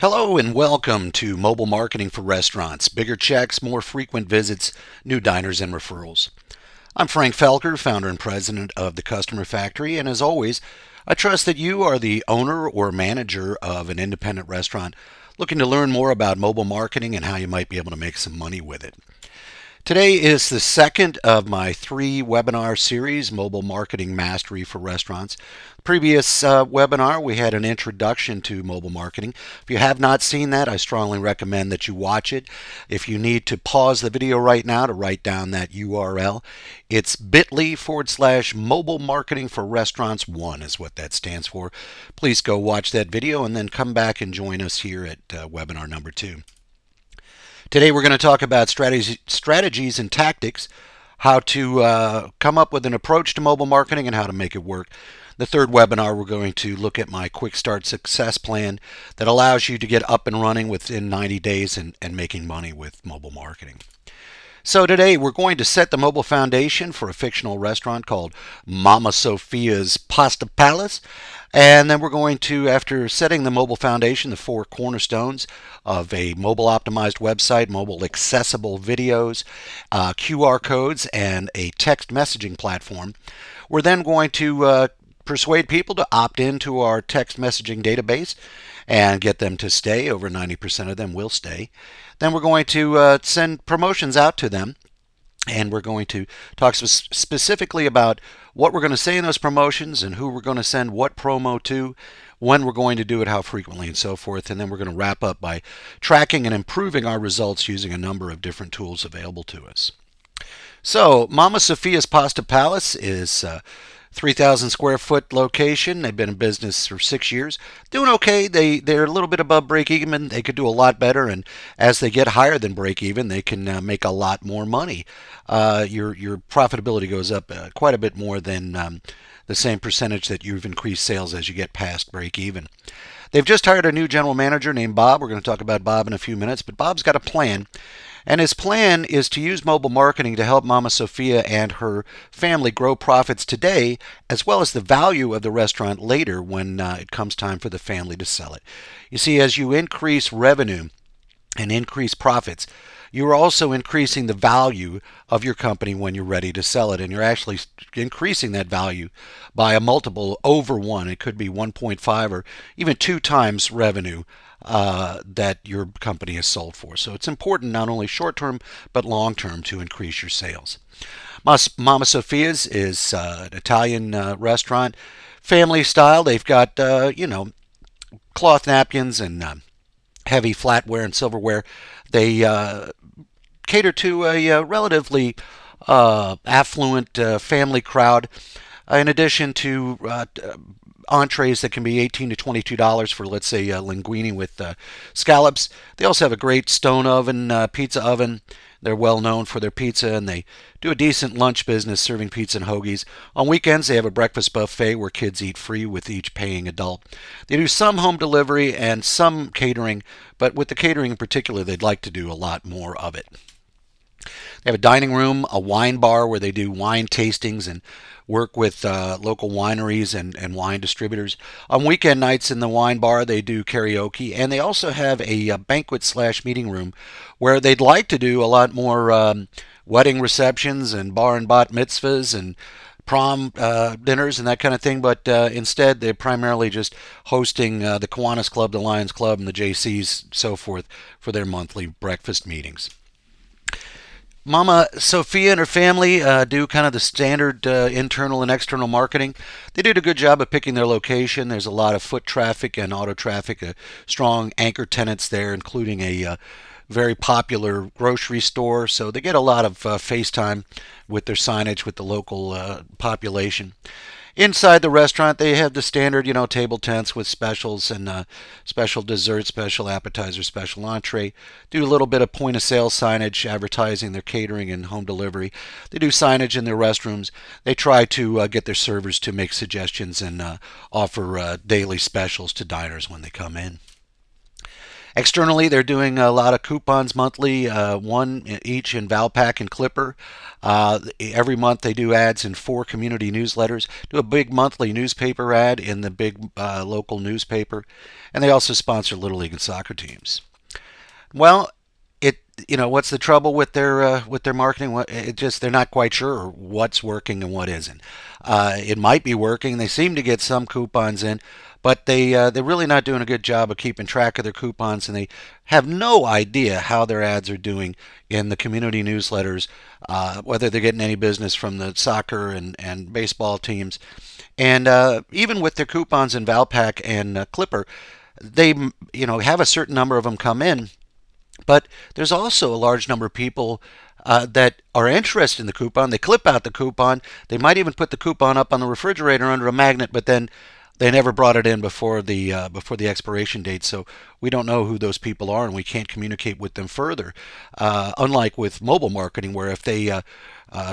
Hello and welcome to Mobile Marketing for Restaurants. Bigger checks, more frequent visits, new diners and referrals. I'm Frank Felker, founder and president of the Customer Factory, and as always, I trust that you are the owner or manager of an independent restaurant looking to learn more about mobile marketing and how you might be able to make some money with it. Today is the second of my 3 webinar series, Mobile Marketing Mastery for Restaurants. Previous webinar, we had an introduction to mobile marketing. If you have not seen that, I strongly recommend that you watch it. If you need to pause the video right now to write down that URL, it's bit.ly/mobile marketing for restaurants 1 is what that stands for. Please go watch that video and then come back and join us here at webinar number 2. Today we're going to talk about strategies and tactics, how to come up with an approach to mobile marketing and how to make it work. The third webinar, we're going to look at my quick start success plan that allows you to get up and running within 90 days and making money with mobile marketing. So today we're going to set the mobile foundation for a fictional restaurant called Mama Sophia's Pasta Palace. And then we're going to, after setting the mobile foundation, the 4 cornerstones of a mobile optimized website, mobile accessible videos, QR codes, and a text messaging platform, we're then going to persuade people to opt into our text messaging database and get them to stay. Over 90% of them will stay. Then we're going to send promotions out to them, and we're going to talk specifically about what we're going to say in those promotions and who we're going to send what promo to, when we're going to do it, how frequently, and so forth. And then we're going to wrap up by tracking and improving our results using a number of different tools available to us. So Mama Sophia's Pasta Palace is 3,000 square foot location. They've been in business for 6 years. Doing okay. They're a little bit above break even. They could do a lot better, and as they get higher than break even, they can make a lot more money. Your profitability goes up quite a bit more than the same percentage that you've increased sales as you get past break even. They've just hired a new general manager named Bob. We're going to talk about Bob in a few minutes, but Bob's got a plan. And his plan is to use mobile marketing to help Mama Sophia and her family grow profits today, as well as the value of the restaurant later when it comes time for the family to sell it. You see, as you increase revenue and increase profits, you're also increasing the value of your company when you're ready to sell it, and you're actually increasing that value by a multiple over 1. It could be 1.5 or even 2 times revenue that your company is sold for. So it's important not only short term but long term to increase your sales. Mama Sophia's is an Italian restaurant, family style. They've got cloth napkins and heavy flatware and silverware. They cater to a relatively affluent family crowd. In addition to entrees that can be $18 to $22 for, let's say, linguine with scallops. They also have a great stone oven, pizza oven. They're well known for their pizza, and they do a decent lunch business serving pizza and hoagies. On weekends, they have a breakfast buffet where kids eat free with each paying adult. They do some home delivery and some catering, but with the catering in particular, they'd like to do a lot more of it. They have a dining room, a wine bar where they do wine tastings and work with local wineries and wine distributors. On weekend nights in the wine bar, they do karaoke, and they also have a banquet/meeting room where they'd like to do a lot more wedding receptions and bar and bat mitzvahs and prom dinners and that kind of thing, but instead they're primarily just hosting the Kiwanis Club, the Lions Club, and the JCs, so forth, for their monthly breakfast meetings. Mama Sophia and her family do kind of the standard internal and external marketing. They did a good job of picking their location. There's a lot of foot traffic and auto traffic, strong anchor tenants there, including a very popular grocery store. So they get a lot of face time with their signage with the local population. Inside the restaurant, they have the standard, table tents with specials and special desserts, special appetizer, special entree. Do a little bit of point of sale signage, advertising their catering and home delivery. They do signage in their restrooms. They try to get their servers to make suggestions and offer daily specials to diners when they come in. Externally, they're doing a lot of coupons monthly, one each in Valpak and Clipper. Every month they do ads in 4 community newsletters, do a big monthly newspaper ad in the big local newspaper, and they also sponsor Little League and soccer teams. Well, what's the trouble with their marketing? It just they're not quite sure what's working and what isn't. It might be working. They seem to get some coupons in, but they're really not doing a good job of keeping track of their coupons, and they have no idea how their ads are doing in the community newsletters, whether they're getting any business from the soccer and baseball teams, and even with their coupons in Valpak and Clipper, they have a certain number of them come in, but there's also a large number of people that are interested in the coupon. They clip out the coupon. They might even put the coupon up on the refrigerator under a magnet, but then they never brought it in before the expiration date. So we don't know who those people are, and we can't communicate with them further. Unlike with mobile marketing, where if they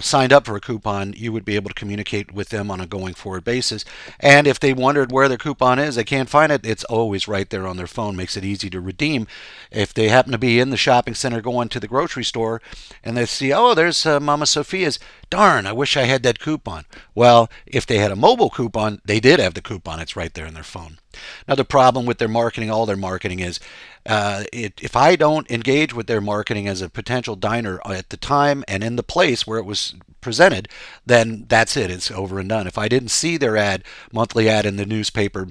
signed up for a coupon, you would be able to communicate with them on a going forward basis. And if they wondered where their coupon is, they can't find it, it's always right there on their phone. Makes it easy to redeem. If they happen to be in the shopping center going to the grocery store and they see, oh, there's Mama Sophia's, darn, I wish I had that coupon. Well, if they had a mobile coupon, they did have the coupon. It's right there in their phone. Another problem with their marketing, all their marketing is, if I don't engage with their marketing as a potential diner at the time and in the place where it was presented, then that's it. It's over and done. If I didn't see their monthly ad in the newspaper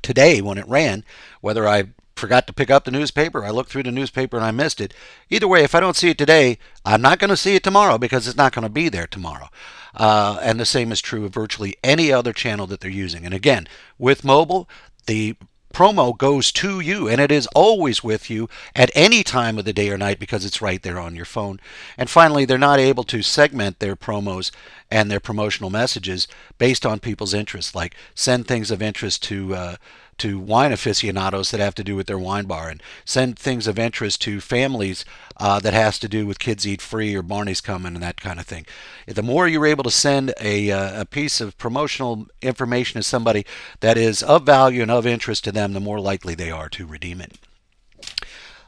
today when it ran, whether I forgot to pick up the newspaper, I looked through the newspaper and I missed it. Either way, if I don't see it today, I'm not going to see it tomorrow because it's not going to be there tomorrow. And the same is true of virtually any other channel that they're using. And again, with mobile, the promo goes to you, and it is always with you at any time of the day or night because it's right there on your phone. And finally, they're not able to segment their promos and their promotional messages based on people's interests, like send things of interest to wine aficionados that have to do with their wine bar, and send things of interest to families that has to do with kids eat free or Barney's coming and that kind of thing. The more you're able to send a piece of promotional information to somebody that is of value and of interest to them, the more likely they are to redeem it.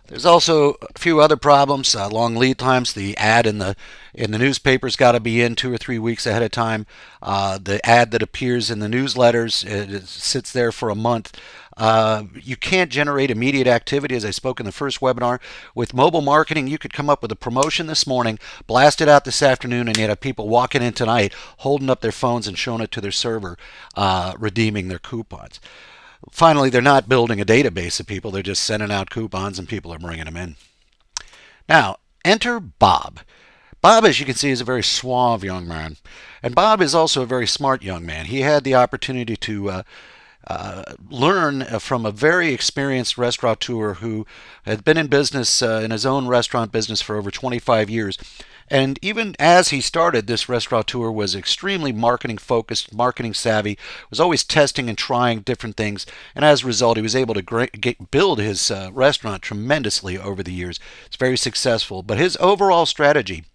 There's also a few other problems. Long lead times. The ad in the newspaper's got to be in 2 or 3 weeks ahead of time. The ad that appears in the newsletters, it sits there for a month. You can't generate immediate activity, as I spoke in the first webinar. With mobile marketing, you could come up with a promotion this morning, blast it out this afternoon, and yet have people walking in tonight holding up their phones and showing it to their server, redeeming their coupons. Finally, they're not building a database of people. They're just sending out coupons and people are bringing them in. Now, enter Bob. Bob, as you can see, is a very suave young man. And Bob is also a very smart young man. He had the opportunity to learn from a very experienced restaurateur who had been in business, in his own restaurant business for over 25 years. And even as he started, this restaurateur was extremely marketing focused, marketing savvy, was always testing and trying different things. And as a result, he was able to build his restaurant tremendously over the years. It's very successful. But his overall strategy,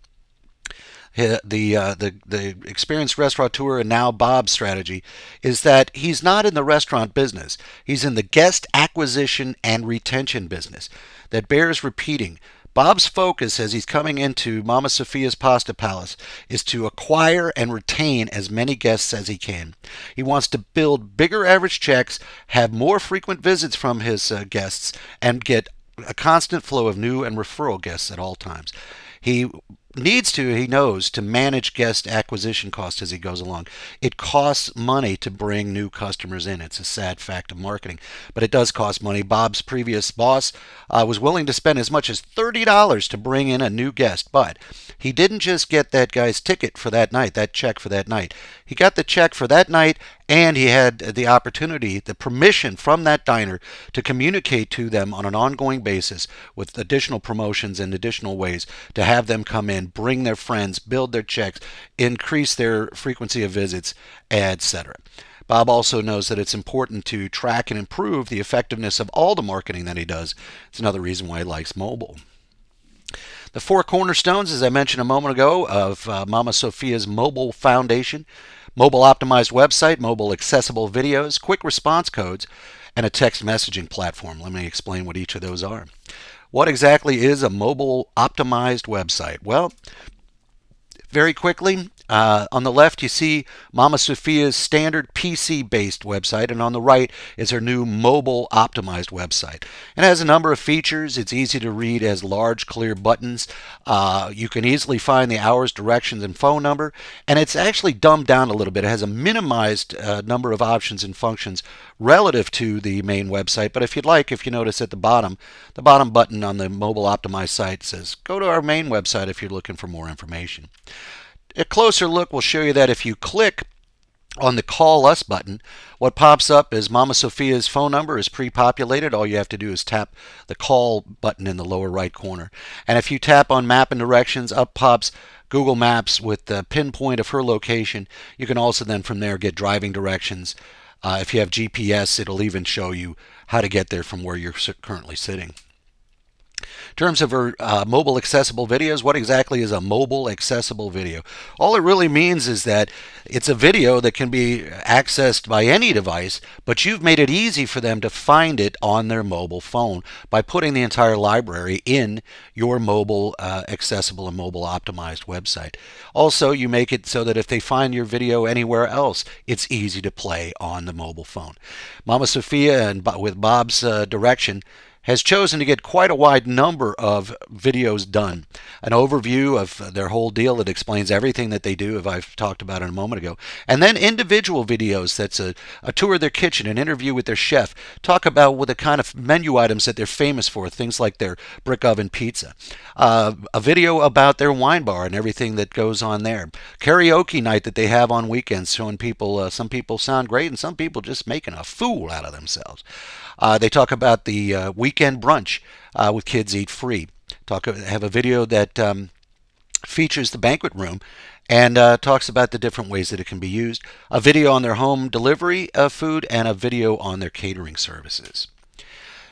the experienced restaurateur and now Bob's strategy, is that he's not in the restaurant business. He's in the guest acquisition and retention business. That bears repeating. Bob's focus as he's coming into Mama Sophia's Pasta Palace is to acquire and retain as many guests as he can. He wants to build bigger average checks, have more frequent visits from his guests, and get a constant flow of new and referral guests at all times. He knows, to manage guest acquisition costs as he goes along. It costs money to bring new customers in. It's a sad fact of marketing, but it does cost money. Bob's previous boss was willing to spend as much as $30 to bring in a new guest, but he didn't just get that guy's ticket for that night, that check for that night. He got the check for that night, and he had the opportunity, the permission from that diner to communicate to them on an ongoing basis with additional promotions and additional ways to have them come in, bring their friends, build their checks, increase their frequency of visits, etc. Bob also knows that it's important to track and improve the effectiveness of all the marketing that he does. It's another reason why he likes mobile. The 4 cornerstones, as I mentioned a moment ago, of Mama Sophia's mobile foundation: mobile optimized website, mobile accessible videos, quick response codes, and a text messaging platform. Let me explain what each of those are. What exactly is a mobile optimized website? Well, very quickly, on the left you see Mama Sophia's standard PC-based website, and on the right is her new mobile optimized website. It has a number of features. It's easy to read, it has large clear buttons. You can easily find the hours, directions, and phone number, and it's actually dumbed down a little bit. It has a minimized number of options and functions relative to the main website. But if you'd like, if you notice at the bottom button on the mobile optimized site says go to our main website if you're looking for more information. A closer look will show you that if you click on the Call Us button, what pops up is Mama Sophia's phone number is pre-populated. All you have to do is tap the Call button in the lower right corner. And if you tap on Map and Directions, up pops Google Maps with the pinpoint of her location. You can also then from there get driving directions. If you have GPS, it'll even show you how to get there from where you're currently sitting. In terms of her mobile accessible videos, what exactly is a mobile accessible video? All it really means is that it's a video that can be accessed by any device, but you've made it easy for them to find it on their mobile phone by putting the entire library in your mobile accessible and mobile optimized website. Also, you make it so that if they find your video anywhere else, it's easy to play on the mobile phone. Mama Sophia, and with Bob's direction, has chosen to get quite a wide number of videos done. An overview of their whole deal that explains everything that they do, as I've talked about it a moment ago. And then individual videos that's a tour of their kitchen, an interview with their chef, talk about what the kind of menu items that they're famous for, things like their brick oven pizza. A video about their wine bar and everything that goes on there. Karaoke night that they have on weekends, showing people, some people sound great and some people just making a fool out of themselves. They talk about the weekend brunch with Kids Eat Free. Have a video that features the banquet room and talks about the different ways that it can be used. A video on their home delivery of food and a video on their catering services.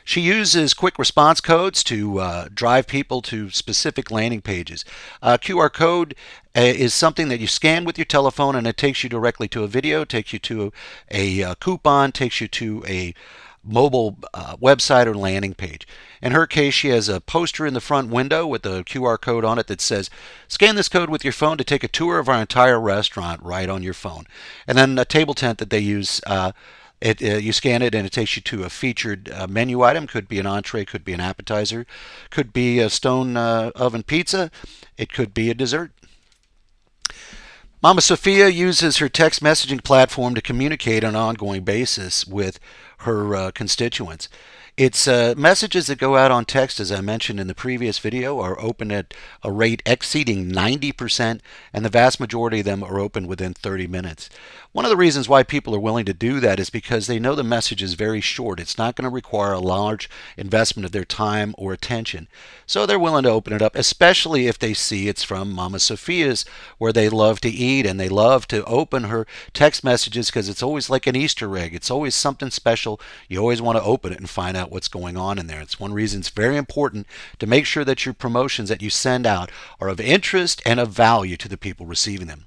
She uses quick response codes to drive people to specific landing pages. QR code is something that you scan with your telephone and it takes you directly to a video, takes you to a coupon, takes you to a mobile website or landing page. In her case, she has a poster in the front window with a QR code on it that says, scan this code with your phone to take a tour of our entire restaurant right on your phone. And then a table tent that they use, you scan it and it takes you to a featured menu item. Could be an entree, could be an appetizer, could be a stone oven pizza, it could be a dessert. Mama Sophia uses her text messaging platform to communicate on an ongoing basis with her constituents. It's messages that go out on text, as I mentioned in the previous video, are open at a rate exceeding 90%, and the vast majority of them are open within 30 minutes. One of the reasons why people are willing to do that is because they know the message is very short. It's not going to require a large investment of their time or attention. So they're willing to open it up, especially if they see it's from Mama Sophia's, where they love to eat, and they love to open her text messages because it's always like an Easter egg. It's always something special. You always want to open it and find out what's going on in there. It's one reason it's very important to make sure that your promotions that you send out are of interest and of value to the people receiving them.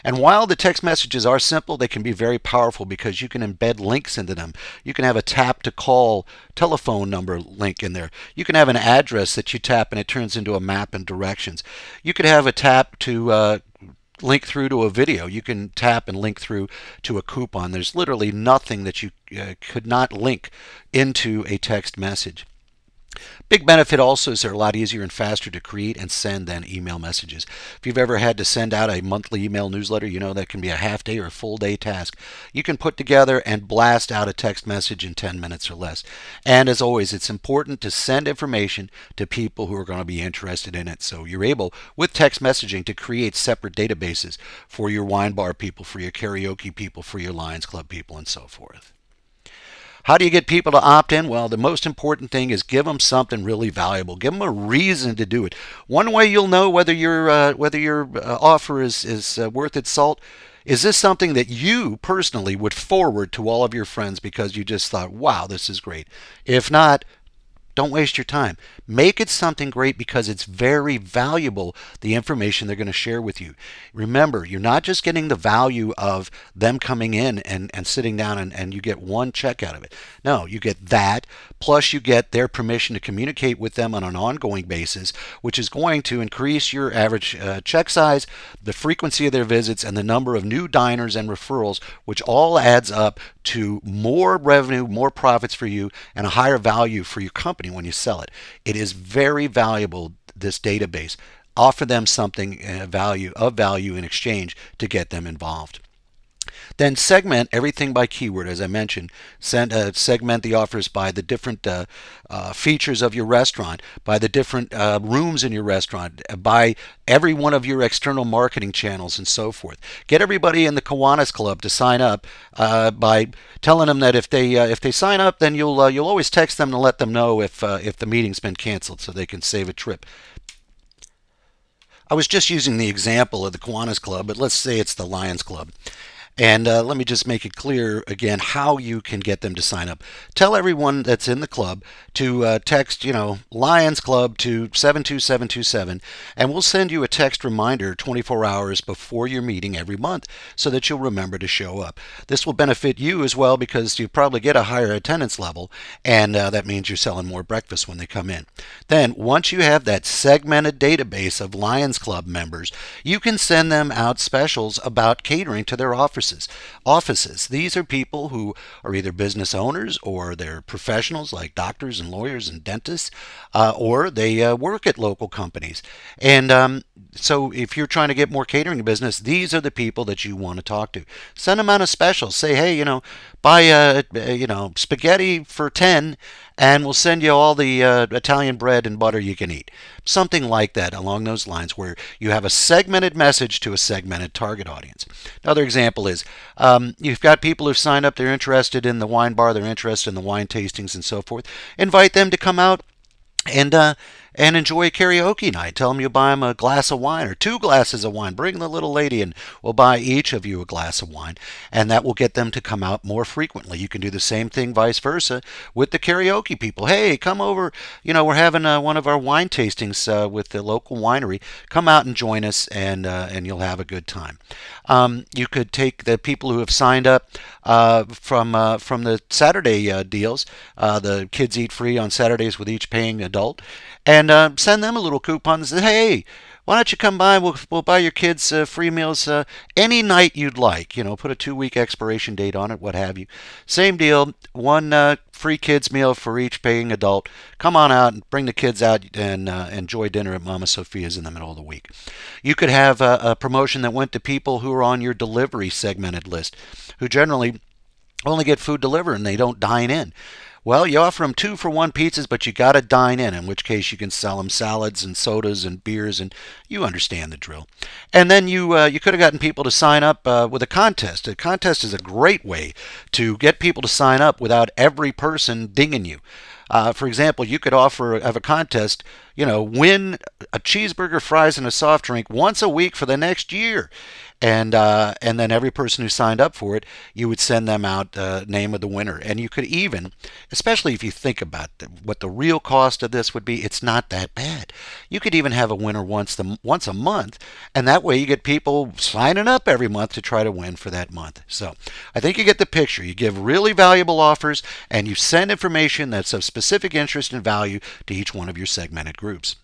And while the text messages are simple, they can be very powerful because you can embed links into them. You can have a tap to call telephone number link in there. You can have an address that you tap and it turns into a map and directions. You could have a tap to link through to a video. You can tap and link through to a coupon. There's literally nothing that you could not link into a text message. Big benefit also is they're a lot easier and faster to create and send than email messages. If you've ever had to send out a monthly email newsletter, you know that can be a half day or a full day task. You can put together and blast out a text message in 10 minutes or less. And as always, it's important to send information to people who are going to be interested in it. So you're able, with text messaging, to create separate databases for your wine bar people, for your karaoke people, for your Lions Club people, and so forth. How do you get people to opt in? Well, the most important thing is give them something really valuable. Give them a reason to do it. One way you'll know whether your offer is worth its salt is this something that you personally would forward to all of your friends because you just thought, wow, this is great. If not, Don't waste your time. Make it something great because it's very valuable, the information they're going to share with you. Remember, you're not just getting the value of them coming in and sitting down and you get one check out of it. No, you get that, plus you get their permission to communicate with them on an ongoing basis, which is going to increase your average check size, the frequency of their visits, and the number of new diners and referrals, which all adds up to more revenue, more profits for you, and a higher value for your company when you sell it. It is very valuable, this database. Offer them something of value in exchange to get them involved. Then segment everything by keyword, as I mentioned. Segment the offers by the different features of your restaurant, by the different rooms in your restaurant, by every one of your external marketing channels, and so forth. Get everybody in the Kiwanis Club to sign up by telling them that if they sign up, then you'll always text them to let them know if the meeting's been canceled, so they can save a trip. I was just using the example of the Kiwanis Club, but let's say it's the Lions Club. And let me just make it clear again how you can get them to sign up. Tell everyone that's in the club to text, Lions Club to 72727, and we'll send you a text reminder 24 hours before your meeting every month so that you'll remember to show up. This will benefit you as well because you probably get a higher attendance level, and that means you're selling more breakfast when they come in. Then, once you have that segmented database of Lions Club members, you can send them out specials about catering to their offices. These are people who are either business owners or they're professionals like doctors and lawyers and dentists, or they work at local companies. And so if you're trying to get more catering business, these are the people that you want to talk to. Send them out a special. Say, hey, buy spaghetti for 10 and we'll send you all the Italian bread and butter you can eat. Something like that along those lines where you have a segmented message to a segmented target audience. Another example is you've got people who've signed up, they're interested in the wine bar, they're interested in the wine tastings and so forth. Invite them to come out and enjoy a karaoke night. Tell them you buy them a glass of wine or 2 glasses of wine. Bring the little lady and we'll buy each of you a glass of wine. And that will get them to come out more frequently. You can do the same thing vice versa with the karaoke people. Hey, come over. We're having one of our wine tastings with the local winery. Come out and join us and you'll have a good time. You could take the people who have signed up from the Saturday deals, the kids eat free on Saturdays with each paying adult, and send them a little coupon and say, hey, why don't you come by? We'll buy your kids free meals any night you'd like. Put a 2-week expiration date on it, what have you. Same deal, one free kids meal for each paying adult. Come on out and bring the kids out and enjoy dinner at Mama Sophia's in the middle of the week. You could have a promotion that went to people who are on your delivery segmented list, who generally only get food delivered and they don't dine in. Well, you offer them 2-for-1 pizzas, but you got to dine in which case you can sell them salads and sodas and beers, and you understand the drill. And then you could have gotten people to sign up with a contest. A contest is a great way to get people to sign up without every person dinging you. For example, you could have a contest, win a cheeseburger, fries, and a soft drink once a week for the next year. And then every person who signed up for it, you would send them out the name of the winner. And you could even, especially if you think about what the real cost of this would be, it's not that bad. You could even have a winner once a month, and that way you get people signing up every month to try to win for that month. So I think you get the picture. You give really valuable offers, and you send information that's of specific interest and value to each one of your segmented groups.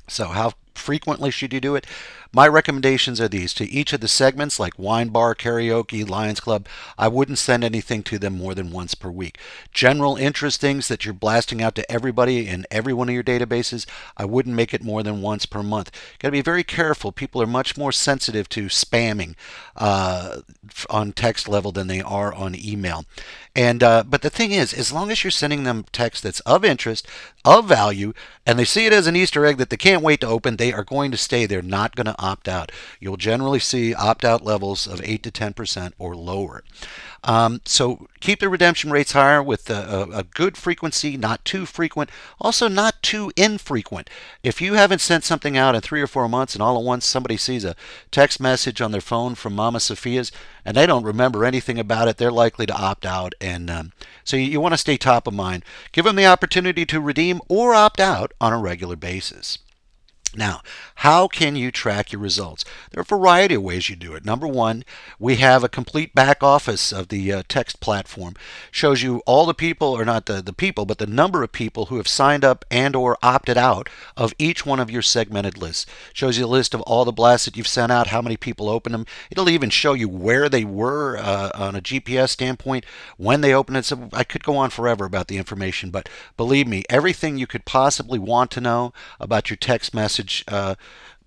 So how frequently should you do it? My recommendations are these. To each of the segments like wine bar, karaoke, Lions Club, I wouldn't send anything to them more than once per week. General interest things that you're blasting out to everybody in every one of your databases, I wouldn't make it more than once per month. Got to be very careful. People are much more sensitive to spamming on text level than they are on email. And but the thing is, as long as you're sending them text that's of interest, of value, and they see it as an Easter egg that they can't wait to open, they are going to stay. They're not going to opt out. You'll generally see opt-out levels of 8 to 10% or lower. So keep the redemption rates higher with a good frequency, not too frequent, also not too infrequent. If you haven't sent something out in 3 or 4 months and all at once somebody sees a text message on their phone from Mama Sophia's and they don't remember anything about it, they're likely to opt out. And so you want to stay top of mind. Give them the opportunity to redeem or opt out on a regular basis. Now, how can you track your results? There are a variety of ways you do it. Number one, we have a complete back office of the text platform. Shows you all the people, or not the people, but the number of people who have signed up and or opted out of each one of your segmented lists. Shows you a list of all the blasts that you've sent out, how many people opened them. It'll even show you where they were on a GPS standpoint, when they opened it. So I could go on forever about the information, but believe me, everything you could possibly want to know about your text message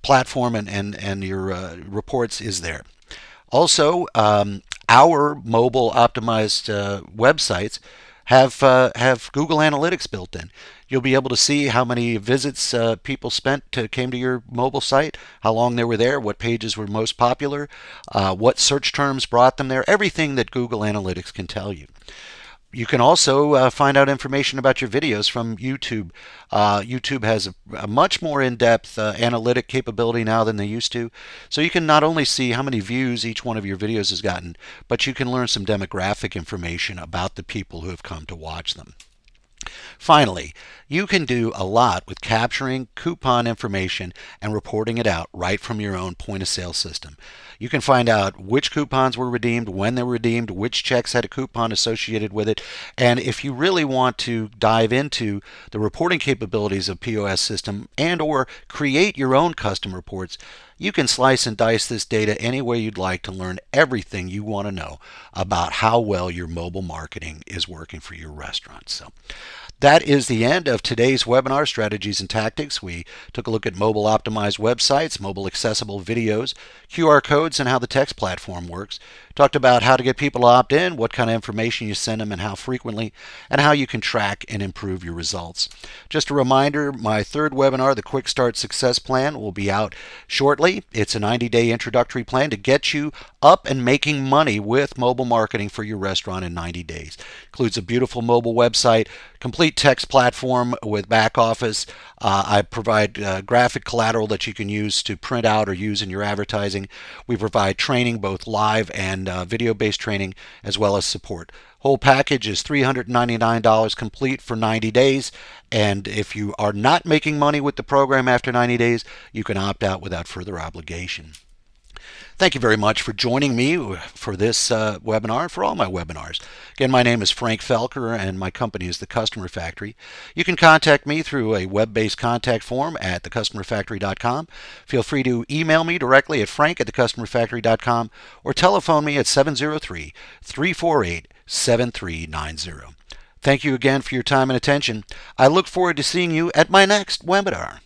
platform and your reports is there. Also, our mobile optimized websites have Google Analytics built in. You'll be able to see how many visits people came to your mobile site, how long they were there, what pages were most popular, what search terms brought them there, everything that Google Analytics can tell you. You can also find out information about your videos from YouTube. YouTube has a much more in-depth analytic capability now than they used to. So you can not only see how many views each one of your videos has gotten, but you can learn some demographic information about the people who have come to watch them. Finally, you can do a lot with capturing coupon information and reporting it out right from your own point of sale system. You can find out which coupons were redeemed, when they were redeemed, which checks had a coupon associated with it. And if you really want to dive into the reporting capabilities of POS system and or create your own custom reports, you can slice and dice this data any way you'd like to learn everything you want to know about how well your mobile marketing is working for your restaurant. So that is the end of today's webinar, Strategies and Tactics. We took a look at mobile optimized websites, mobile accessible videos, QR codes, and how the text platform works. Talked about how to get people to opt in, what kind of information you send them and how frequently, and how you can track and improve your results. Just a reminder, my third webinar, the Quick Start Success Plan, will be out shortly. It's a 90-day introductory plan to get you up and making money with mobile marketing for your restaurant in 90 days. Includes a beautiful mobile website, complete text platform with back office. I provide graphic collateral that you can use to print out or use in your advertising. We provide training, both live and video-based training, as well as support. Whole package is $399 complete for 90 days. And if you are not making money with the program after 90 days, you can opt out without further obligation. Thank you very much for joining me for this webinar and for all my webinars. Again, my name is Frank Felker and my company is The Customer Factory. You can contact me through a web-based contact form at thecustomerfactory.com. Feel free to email me directly at frank@thecustomerfactory.com or telephone me at 703-348-7390. Thank you again for your time and attention. I look forward to seeing you at my next webinar.